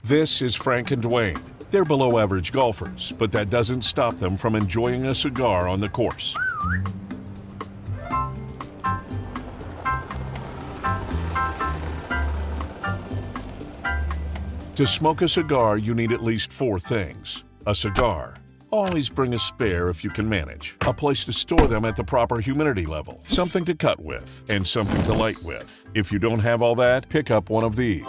This is Frank and Dwayne. They're below average golfers, but that doesn't stop them from enjoying a cigar on the course. To smoke a cigar, you need at least 4 things. A cigar. Always bring a spare if you can manage. A place to store them at the proper humidity level. Something to cut with, and something to light with. If you don't have all that, pick up one of these.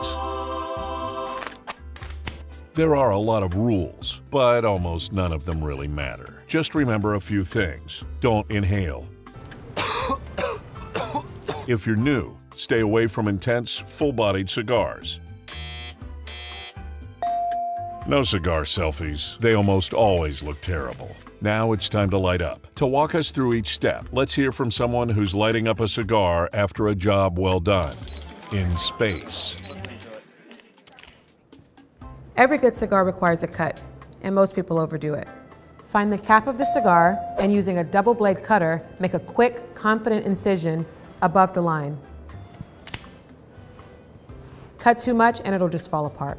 There are a lot of rules, but almost none of them really matter. Just remember a few things. Don't inhale. If you're new, stay away from intense, full-bodied cigars. No cigar selfies. They almost always look terrible. Now it's time to light up. To walk us through each step, let's hear from someone who's lighting up a cigar after a job well done. In space. Every good cigar requires a cut, and most people overdo it. Find the cap of the cigar, and using a double blade cutter, make a quick, confident incision above the line. Cut too much and it'll just fall apart.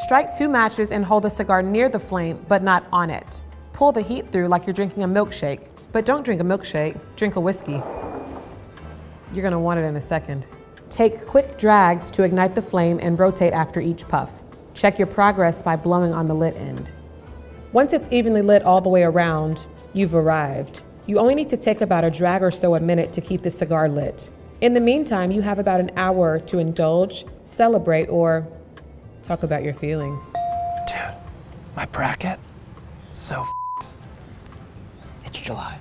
Strike 2 matches and hold the cigar near the flame, but not on it. Pull the heat through like you're drinking a milkshake, but don't drink a milkshake, drink a whiskey. You're gonna want it in a second. Take quick drags to ignite the flame and rotate after each puff. Check your progress by blowing on the lit end. Once it's evenly lit all the way around, you've arrived. You only need to take about a drag or so a minute to keep the cigar lit. In the meantime, you have about an hour to indulge, celebrate, or talk about your feelings. Dude, my bracket, so f***ed. It's July.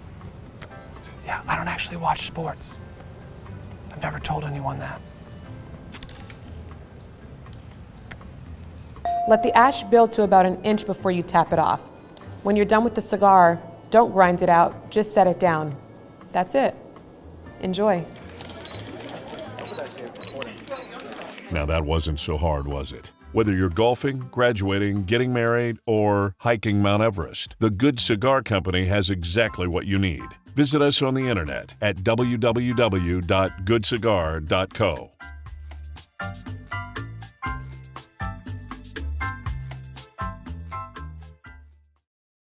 Yeah, I don't actually watch sports. I've never told anyone that. Let the ash build to about an inch before you tap it off. When you're done with the cigar, don't grind it out, just set it down. That's it. Enjoy. Now that wasn't so hard, was it? Whether you're golfing, graduating, getting married, or hiking Mount Everest, the Good Cigar Company has exactly what you need. Visit us on the internet at www.goodcigar.co.